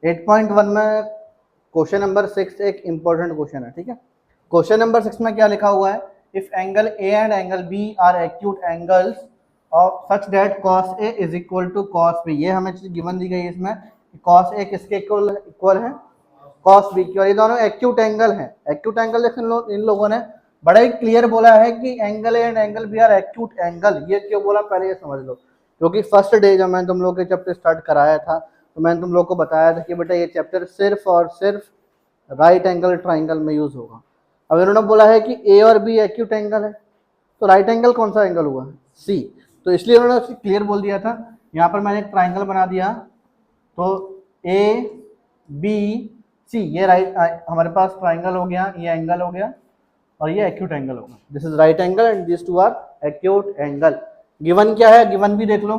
8.1 में question number 6 एक important question है, ठीक है। क्वेश्चन नंबर 6 में क्या लिखा हुआ है, if angle A and angle B are acute angles of such that cos A is equal to cos B. ये हमें चीज गिवन दी गई है इसमें, कॉस ए किसके इक्वल है, कॉस बी की, और ये दोनों एक्यूट एंगल हैं। एक्यूट एंगल देखो इन लोगों ने बड़ा ही क्लियर बोला है कि angle A and angle B are acute angle. ये क्यों बोला पहले ये समझ लो, क्योंकि फर्स्ट डे जब मैंने तुम लोग के चैप्टर स्टार्ट कराया था तो मैंने तुम लोग को बताया था कि बेटा ये चैप्टर सिर्फ और सिर्फ राइट एंगल ट्राइंगल में यूज होगा। अब इन्होंने बोला है कि ए और बी एक्यूट एंगल है, तो राइट एंगल कौन सा एंगल हुआ, सी। तो इसलिए उन्होंने क्लियर बोल दिया था। यहाँ पर मैंने एक ट्राइंगल बना दिया, तो ए बी सी, ये राइट हमारे पास ट्राइंगल हो गया, ये एंगल हो गया और ये एक्यूट एंगल होगा। This is right angle and this two are acute angle. Given क्या है, गिवन भी देख लो।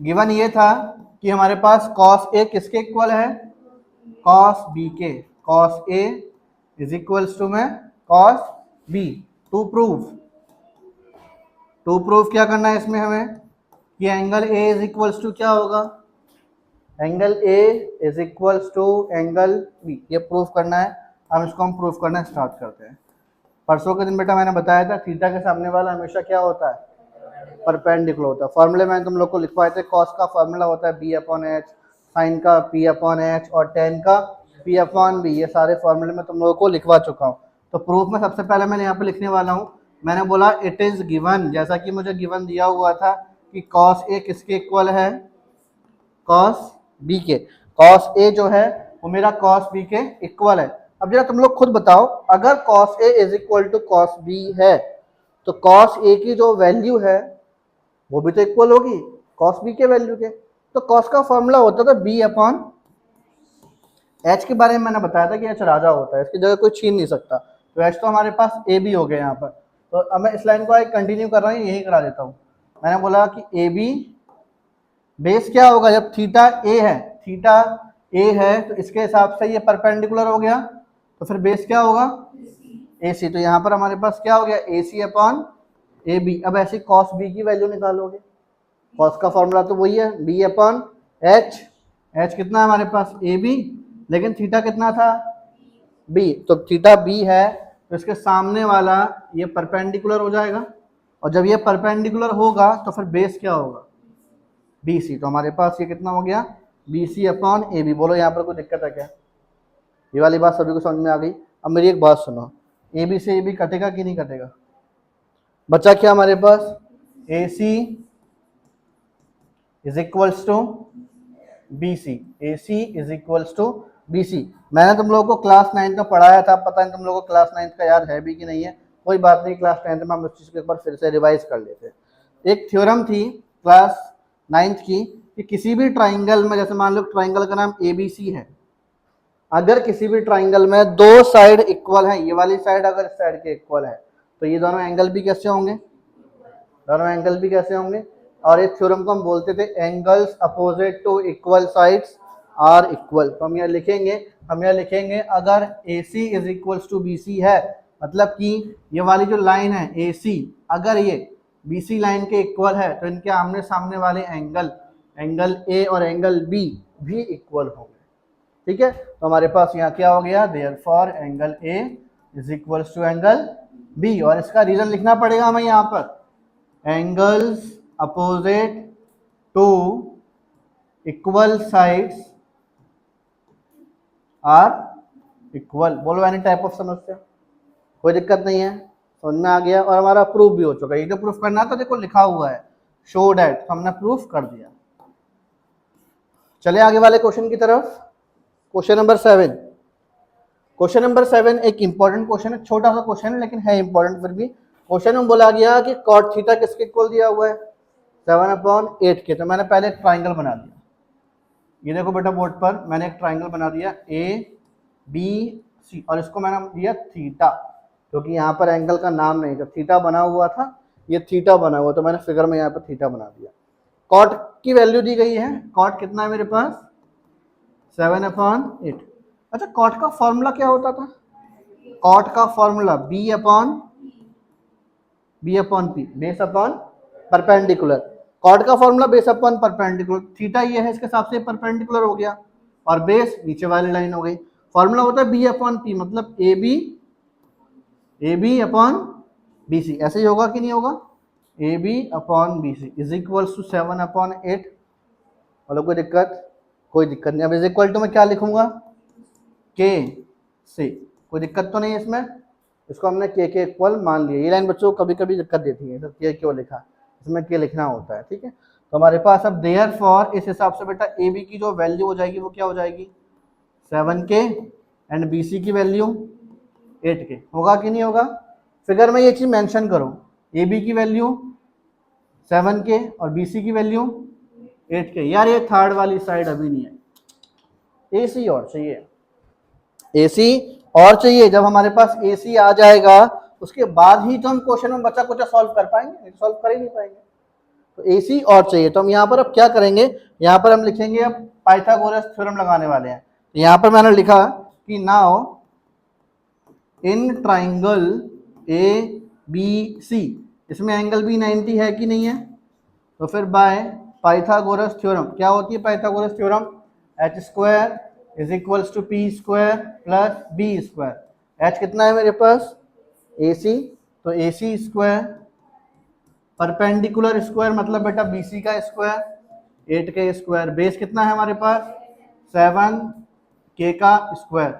गिवन ये था कि हमारे पास कॉस ए किसके इक्वल है, कॉस बी के। Cos A is equals to में कॉस बी। टू प्रूफ क्या करना है इसमें हमें कि angle A is equals to क्या होगा, angle A is equals to angle B. ये प्रूफ करना है। अब इसको हम प्रूफ करना स्टार्ट करते हैं। परसों के दिन बेटा मैंने बताया था थीटा के सामने वाला हमेशा क्या होता है, परपेंडिकुलर होता है। फॉर्मूले मैंने तुम लोग को लिखवाए थे, कॉस का फॉर्मूला होता है बी अपॉन एच, साइन का पी अपॉन एच और टेन का पी अपॉन बी। ये सारे फॉर्मूले मैं तुम लोगों को लिखवा चुका हूँ। तो प्रूफ में सबसे पहले मैंने यहाँ पे लिखने वाला हूँ, मैंने बोला इट इज गिवन, जैसा कि मुझे गिवन दिया हुआ था कि कॉस ए किसके इक्वल है, कॉस बी के। कॉस ए जो है वो मेरा कॉस बी के इक्वल है। अब जरा तुम लोग खुद बताओ, अगर cos A is equal to cos B है तो कॉस ए की जो वैल्यू है वो भी तो इक्वल होगी कॉस बी के वैल्यू के। तो कॉस का फॉर्मूला होता था बी अपॉन एच। के बारे में मैंने बताया था कि एच राजा होता है, इसकी जगह कोई छीन नहीं सकता। तो एच तो हमारे पास ए बी हो गया यहाँ पर। तो अब मैं इस लाइन को कंटिन्यू कर रहा हूँ, यही करा देता हूँ। मैंने बोला कि ए बी बेस क्या होगा, जब थीटा ए है, थीटा ए है तो इसके हिसाब से ये परपेंडिकुलर हो गया, तो फिर बेस क्या होगा, ए सी। तो यहाँ पर हमारे पास क्या हो गया, ए सी अपॉन ए बी। अब ऐसे कॉस बी की वैल्यू निकालोगे, कॉस का फॉर्मूला तो वही है बी अपॉन एच। एच कितना है हमारे पास, ए बी, लेकिन थीटा कितना था, बी। तो थीटा बी है तो इसके सामने वाला ये परपेंडिकुलर हो जाएगा, और जब ये परपेंडिकुलर होगा तो फिर बेस क्या होगा, बी सी। तो हमारे पास ये कितना हो गया, B C upon A B. बोलो यहाँ पर कोई दिक्कत है क्या, ये वाली बात सभी को समझ में आ गई। अब मेरी एक बात सुनो, ए बी से ए बी कटेगा कि नहीं कटेगा, बचा क्या हमारे पास, A C is equals to B C. A C is equals to B C. मैंने तुम लोगों को क्लास 9 में पढ़ाया था, पता नहीं तुम लोगों को क्लास 9 का याद है भी कि नहीं है, कोई बात नहीं, क्लास 10 में हम उस चीज़ को एक बार फिर से रिवाइज कर लेते। एक थ्योरम थी क्लास 9 की कि किसी भी ट्राइंगल में, जैसे मान लो ट्राइंगल का नाम ए बी सी है, अगर किसी भी ट्राइंगल में दो साइड इक्वल है, ये वाली साइड अगर इस साइड के इक्वल है तो ये दोनों एंगल भी कैसे होंगे, दोनों एंगल भी कैसे होंगे। और इस थ्योरम को हम बोलते थे angles opposite to equal sides are equal. तो हम यहाँ लिखेंगे अगर A C is equals to B C है, मतलब कि ये वाली जो लाइन है ए सी, अगर ये बी सी लाइन के इक्वल है तो इनके आमने सामने वाले एंगल ए और एंगल बी भी इक्वल होंगे, ठीक है। तो हमारे पास यहाँ क्या हो गया, therefore angle A is equals to angle B. और इसका रीजन लिखना पड़ेगा हमें यहाँ पर, angles opposite to equal sides are equal. बोलो एनी टाइप ऑफ समस्या, कोई दिक्कत नहीं है, समझ में आ गया। और हमारा प्रूफ भी हो चुका है। ये जो प्रूफ करना था देखो लिखा हुआ है शो डैट, हमने प्रूफ कर दिया। चले आगे वाले क्वेश्चन की तरफ। Question number 7। क्वेश्चन नंबर 7 एक इंपॉर्टेंट क्वेश्चन है, छोटा सा क्वेश्चन है लेकिन है इंपॉर्टेंट फिर भी। क्वेश्चन में बोला गया कि कॉट थीटा किसके इक्वल दिया हुआ है, 7/8 के। तो मैंने पहले एक ट्राइंगल बना दिया, ये देखो बेटा बोर्ड पर मैंने एक ट्राइंगल बना दिया ए बी सी, और इसको मैंने दिया थीटा, क्योंकि यहाँ पर एंगल का नाम नहीं था, थीटा बना हुआ था, ये थीटा बना हुआ, तो मैंने फिगर में यहाँ पर थीटा बना दिया। कॉट की वैल्यू दी गई है, कॉट कितना है मेरे पास, 7/8। अच्छा, कॉट का फॉर्मूला क्या होता था, कॉट का formula B upon P, base upon perpendicular. Cord का formula base upon perpendicular, theta ये है इसके हिसाब से परपेंडिकुलर हो गया और बेस नीचे वाली लाइन हो गई। फॉर्मूला होता है बी अपॉन पी, मतलब A B upon B C, ऐसे ही होगा कि नहीं होगा, A B upon B C is equals to 7 upon 8। बोलो कोई दिक्कत? कोई दिक्कत नहीं। अब इज इक्वल टू में क्या लिखूंगा, के सी, कोई दिक्कत तो नहीं है इसमें, इसको हमने के इक्वल मान लिया। ये लाइन बच्चों को कभी कभी दिक्कत देती है, सर के क्यों लिखा, इसमें के लिखना होता है, ठीक है। तो हमारे पास अब देयर फॉर इस हिसाब से बेटा ए बी की जो वैल्यू हो जाएगी वो क्या हो जाएगी 7K एंड बी सी की वैल्यू 8K, होगा कि नहीं होगा? फिगर में ये चीज मेंशन करो, ए बी की वैल्यू 7K और बी सी की वैल्यू 8K। यार ये थर्ड वाली साइड अभी नहीं है, ए सी और चाहिए, ए सी और चाहिए। जब हमारे पास ए सी आ जाएगा उसके बाद ही तो हम क्वेश्चन में बचा कुछ सॉल्व कर पाएंगे, सॉल्व कर ही नहीं पाएंगे। तो ए सी और चाहिए, तो हम यहाँ पर अब क्या करेंगे, यहाँ पर हम लिखेंगे अब पाइथागोरस थ्योरम लगाने वाले हैं। तो यहाँ पर मैंने लिखा कि now in triangle A B C, इसमें एंगल भी 90 है कि नहीं है, तो फिर बाय पाइथागोरस थ्योरम, क्या होती है Pythagoras theorem, H square is equals to P square plus B square. H कितना है मेरे पास ए सी, तो A C square perpendicular square मतलब बेटा बी सी का स्क्वायर 8K स्क्वायर, बेस कितना है हमारे पास 7K का स्क्वायर।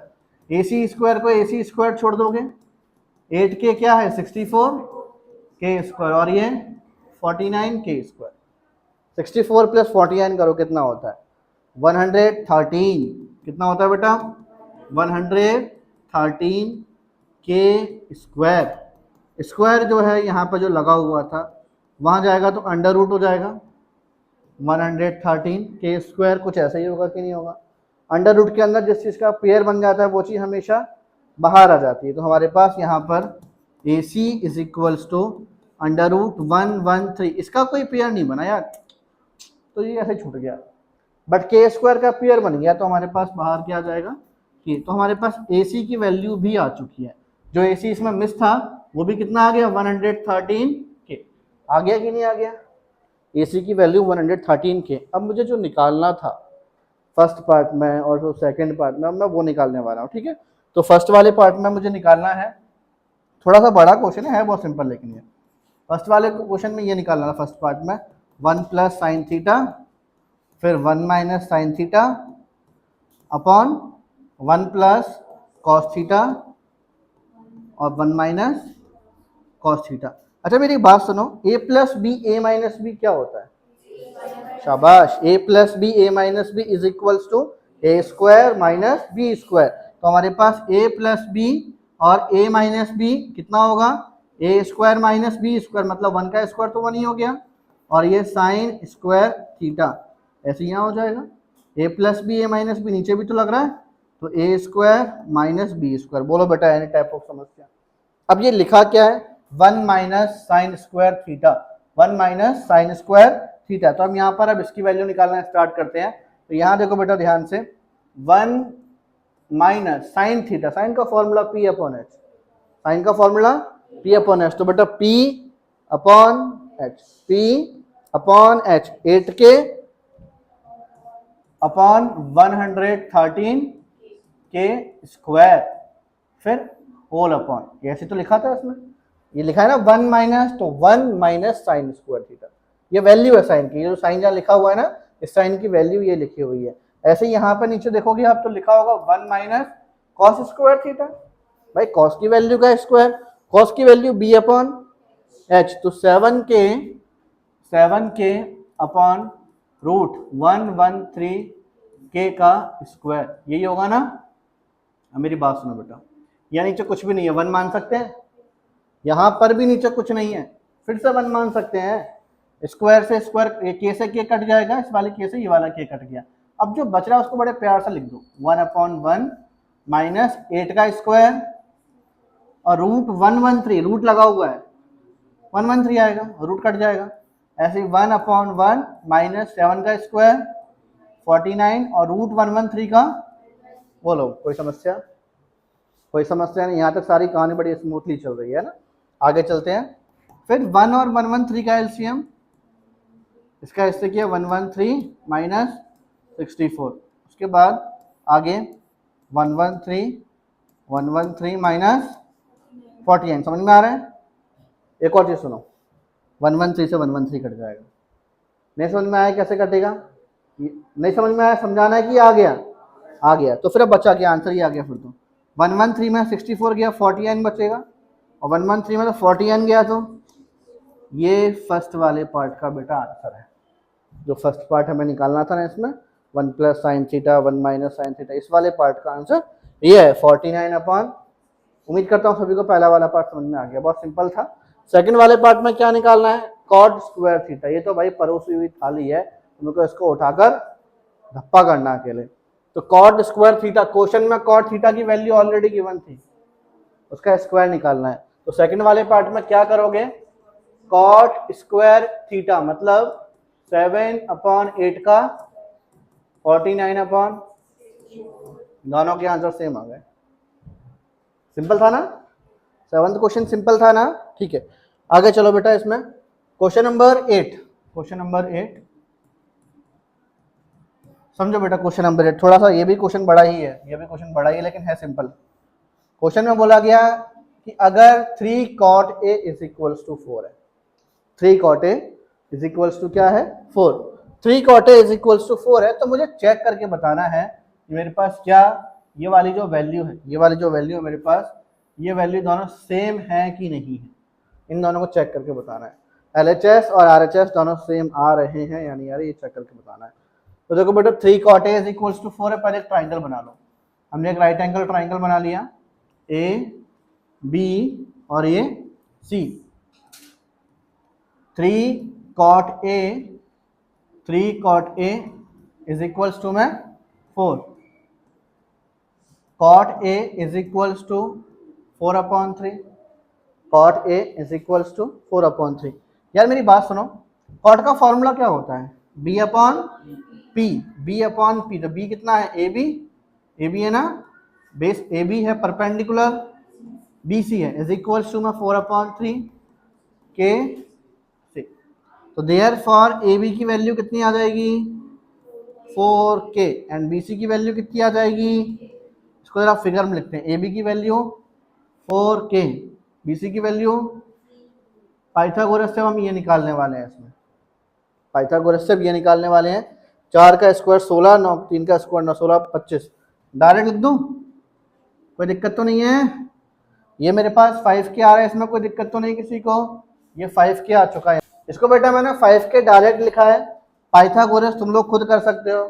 ए सी स्क्वायर को ए सी स्क्वायर छोड़ दोगे, 8K क्या है 64K स्क्वायर और ये 49K स्क्वायर। 64 प्लस 49 करो कितना होता है 113, कितना होता है बेटा 113K स्क्वायर। स्क्वायर जो है यहाँ पर जो लगा हुआ था वहाँ जाएगा तो अंडर रूट हो जाएगा 113K स्क्वायर, कुछ ऐसा ही होगा कि नहीं होगा। अंडर रूट के अंदर जिस चीज़ का पेयर बन जाता है वो चीज़ हमेशा बाहर आ जाती है। तो हमारे पास यहाँ पर A C is equals to under root 113, इसका कोई पेयर नहीं बना यार, तो ये ऐसे छूट गया, बट के स्क्वायर का पेयर बन गया, तो हमारे पास बाहर क्या आ जाएगा कि, तो हमारे पास ए सी की वैल्यू भी आ चुकी है। जो ए सी इसमें मिस था वो भी कितना आ गया 113K, आ गया कि नहीं आ गया, ए सी की वैल्यू 113K। अब मुझे जो निकालना था फर्स्ट पार्ट में और जो सेकंड पार्ट में, मैं वो निकालने वाला हूँ, ठीक है। तो फर्स्ट वाले पार्ट में मुझे निकालना है, थोड़ा सा बड़ा क्वेश्चन है बहुत सिंपल, लेकिन ये फर्स्ट वाले क्वेश्चन में ये निकालना था फर्स्ट पार्ट में 1 प्लस साइन थीटा, फिर 1 minus sine theta upon 1 plus cos theta और 1 माइनस कॉस थीटा। अच्छा मेरी बात सुनो, A plus B A minus B क्या होता है, शाबाश, A plus B A minus B is equals to A square minus B square. तो हमारे पास ए प्लस बी और ए माइनस बी कितना होगा ए स्क्वायर माइनस बी स्क्वायर, मतलब 1 का स्क्वायर तो 1 ही हो गया, और ये साइन स्क्वायर थीटा ऐसे यहाँ हो जाएगा। ए plus B A minus B नीचे भी तो लग रहा है, तो ए स्क्वायर माइनस बी स्क्वायर। बोलो बेटा एनी टाइप ऑफ समस्या। अब ये लिखा क्या है 1 minus sine square theta, 1 minus sine square theta. तो हम यहाँ पर अब इसकी वैल्यू निकालना स्टार्ट करते हैं। तो यहाँ देखो बेटा ध्यान से 1 माइनस साइन थीटा, साइन का formula P upon H, sine का फॉर्मूला पी अपॉन एच, तो बेटा P upon H, P upon H 8K upon 113K square, फिर होल अपॉन, ऐसे तो लिखा था इसमें, ये लिखा है ना 1 माइनस, तो 1 माइनस साइन स्क्वायर थीटा, ये वैल्यू है साइन की, ये जो साइन जहाँ लिखा हुआ है ना इस साइन की वैल्यू ये लिखी हुई है। ऐसे यहाँ पर नीचे देखोगे आप तो लिखा होगा 1 माइनस कॉस स्क्वायर थीटा, भाई कॉस की वैल्यू का स्क्वायर, कॉस की वैल्यू बी अपॉन एच, तो 7K अपॉन रूट 113K का स्क्वायर, यही होगा ना। अब मेरी बात सुनो बेटा, यहाँ नीचे कुछ भी नहीं है, 1 मान सकते हैं, यहाँ पर भी नीचे कुछ नहीं है, फिर से 1 मान सकते हैं, स्क्वायर से स्क्वायर, ये के से के कट जाएगा, इस वाले के से ये वाला के कट गया। अब जो बच रहा है उसको बड़े प्यार से लिख दो 1 अपॉन 1 माइनस 8 का स्क्वायर और रूट 113, रूट लगा हुआ है 113 आएगा, रूट कट जाएगा। ऐसे 1 अपॉन 1 माइनस 7 का स्क्वायर 49 और रूट 113 का। बोलो कोई समस्या, कोई समस्या नहीं, यहाँ तक सारी कहानी बड़ी स्मूथली चल रही है ना। आगे चलते हैं, फिर 1 और 113 का एलसीएम इसका इससे किया 113 माइनस 64, उसके बाद आगे 113 माइनस 49, समझ में आ रहा है। एक और चीज़ सुनो, 113 से 113 कट जाएगा, नहीं समझ में आया कैसे कटेगा, नहीं समझ में आया, समझाना है कि आ गया तो फिर अब बचा क्या, आंसर ही आ गया फिर तो। 113 में 64 गया, 49 बचेगा, और 113 में तो 49 गया, तो ये फर्स्ट वाले पार्ट का बेटा आंसर है। जो फर्स्ट पार्ट हमें निकालना था ना इसमें, 1 plus sine theta 1 minus sine theta, इस वाले पार्ट का आंसर ये है 49 अपॉन। उम्मीद करता हूँ सभी को पहला वाला पार्ट समझ में आ गया, बहुत सिंपल था। सेकंड वाले पार्ट में क्या निकालना है, कॉट स्क्वायर थीटा। ये तो भाई परोसी हुई थाली है, तुमको इसको उठाकर धप्पा करना अकेले। तो कॉट स्क्वायर थीटा, क्वेश्चन में कॉट थीटा की वैल्यू ऑलरेडी गिवन थी, उसका स्क्वायर निकालना है। तो सेकंड वाले पार्ट में क्या करोगे, कॉट स्क्वायर थीटा मतलब 7/8 का 49/, दोनों के आंसर सेम आ गए। सिंपल था ना, सेवंथ क्वेश्चन सिंपल था ना, ठीक है। आगे चलो बेटा, इसमें क्वेश्चन नंबर 8 समझो बेटा। क्वेश्चन नंबर 8 थोड़ा सा, ये भी क्वेश्चन बड़ा ही है, ये भी क्वेश्चन बड़ा ही है लेकिन है सिंपल। क्वेश्चन में बोला गया कि अगर 3 cot A is equals to 4 है, 3 cot A is equals to क्या है 4, 3 cot A is equals to 4 है, तो मुझे चेक करके बताना है कि मेरे पास क्या ये वाली जो वैल्यू है, ये वाली जो वैल्यू है मेरे पास, ये वैल्यू दोनों सेम है कि नहीं है, इन दोनों को चेक करके बताना है। LHS और RHS दोनों सेम आ रहे हैं यानी यार, ये चेक करके बताना है। तो देखो बेटा 3 cot A is equals to 4 है, पहले एक ट्राइंगल बना लो। हमने एक राइट एंगल ट्राइंगल बना लिया, A B और ये C। 3 cot A is equals to में 4, cot A is equals to 4/3, cot A is equals to 4/3। यार मेरी बात सुनो, cot का फॉर्मूला क्या होता है, B/P, B/P। तो B कितना है, AB है ना, बेस AB है, परपेंडिकुलर BC है, इज इक्वल्स टू में 4/3 के 6। तो देयरफॉर AB की वैल्यू कितनी आ जाएगी 4K, एंड BC की वैल्यू कितनी आ जाएगी, इसको जरा फिगर में लिखते हैं, AB की वैल्यू 4K, BC की वैल्यू, पाइथागोरस से हम ये निकालने वाले हैं, इसमें पाइथागोरस से ये निकालने वाले हैं। 4 का स्क्वायर 16, 9 3 का स्क्वायर 9 16 25, डायरेक्ट लिख दूं, कोई दिक्कत तो नहीं है। ये मेरे पास 5K आ रहा है, इसमें कोई दिक्कत तो नहीं किसी को, ये 5K आ चुका है। इसको बेटा मैंने 5K डायरेक्ट लिखा है, पाइथागोरस तुम लोग खुद कर सकते हो,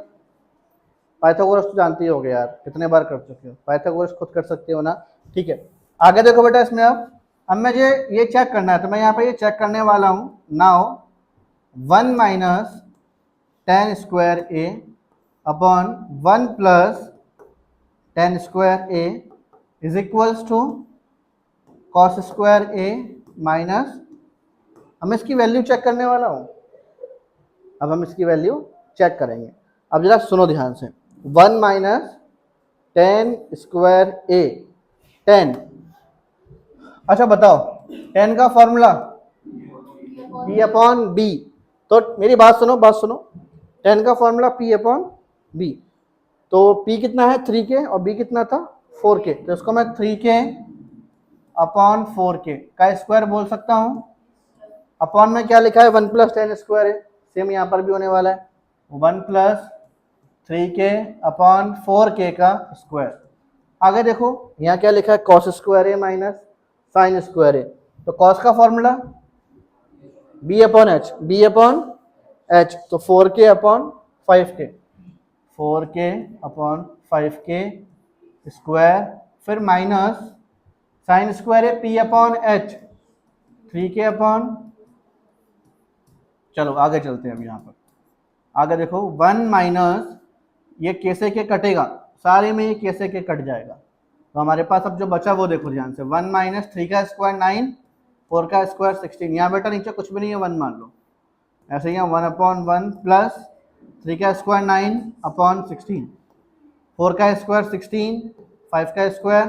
पाइथागोरस तो जानते ही होगे यार, कितने बार कर चुके हो, पाइथागोरस खुद कर सकते हो ना, ठीक है। आगे देखो बेटा, इसमें अब मुझे ये चेक करना है, तो मैं यहाँ पे ये चेक करने वाला हूँ। Now 1 minus tan square A upon 1 plus tan square A is equals to cos square A minus, हम इसकी वैल्यू चेक करने वाला हूँ, अब हम इसकी वैल्यू चेक करेंगे। अब जरा सुनो ध्यान से, 1 minus tan square A, tan, अच्छा बताओ tan का फॉर्मूला P/B, तो मेरी बात सुनो tan का फॉर्मूला P/B, तो P कितना है 3K और B कितना था 4K, तो इसको मैं 3K/4K का स्क्वायर बोल सकता हूँ। अपॉन में क्या लिखा है 1 प्लस tan स्क्वायर है, सेम यहाँ पर भी होने वाला है, 1 प्लस 3K/4K का स्क्वायर। आगे देखो यहाँ क्या लिखा है cos square A minus sine square A, तो cos का फॉर्मूला B/H, तो 4K/5K, 4K/5K स्क्वायर, फिर माइनस साइन स्क्वायर है P/H, 3K/, चलो आगे चलते हैं। अब यहाँ पर आगे देखो 1 माइनस, ये कैसे के कटेगा, सारे में ये कैसे के कट जाएगा, तो हमारे पास अब जो बचा वो देखो ध्यान से, 1 माइनस 3 का स्क्वायर 9, 4 का स्क्वायर 16, यहाँ बेटा नीचे कुछ भी नहीं है 1 मान लो, ऐसे यहाँ 1/1 प्लस 3 का स्क्वायर 9/16, 4 का स्क्वायर 16, 5 का स्क्वायर,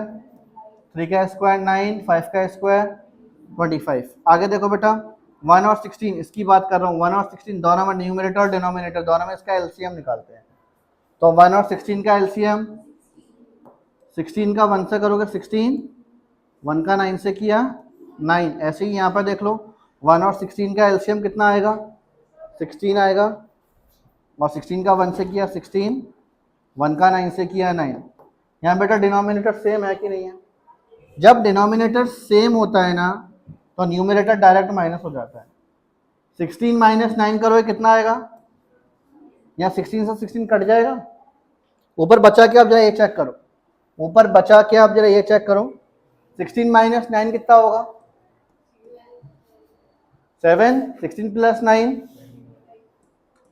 3 का स्क्वायर 9, 5 का स्क्वायर 25। आगे देखो बेटा 1 और 16, इसकी बात कर रहा हूँ, 1 और 16 दोनों में न्यूमरेटर और डिनोमिनेटर दोनों में इसका एलसीएम निकालते हैं। तो 1 और 16 का एलसीएम, 16 का 1 से करोगे 16, 1 का 9 से किया 9। ऐसे ही यहाँ पर देख लो 1 और 16 का एलसीएम कितना आएगा, 16 आएगा, और 16 का 1 से किया 16, 1 का 9 से किया 9। यहाँ बेटा डिनोमिनेटर सेम है कि नहीं है? जब डिनोमिनेटर सेम होता है ना तो न्यूमरेटर डायरेक्ट माइनस हो जाता है। 16 माइनस 9 करोगे कितना आएगा, यहाँ 16 से 16 कट जाएगा, ऊपर बचा के आप जरा ये चेक करो, ऊपर बचा के आप जरा ये चेक करो, 16 माइनस 9 कितना होगा, 7, 16 प्लस 9,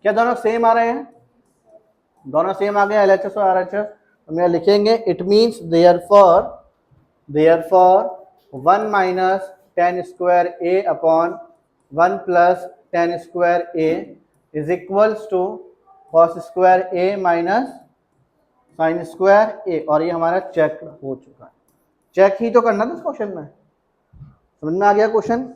क्या दोनों सेम आ रहे हैं? दोनों सेम आ गए, एलएचएस और आरएचएस। तो मैं लिखेंगे it means therefore 1 minus tan square A upon 1 plus tan square A is equals to cos square A minus sin square A. और ये हमारा चेक हो चुका है। चेक ही तो करना था इस क्वेश्चन में, समझ में आ गया क्वेश्चन?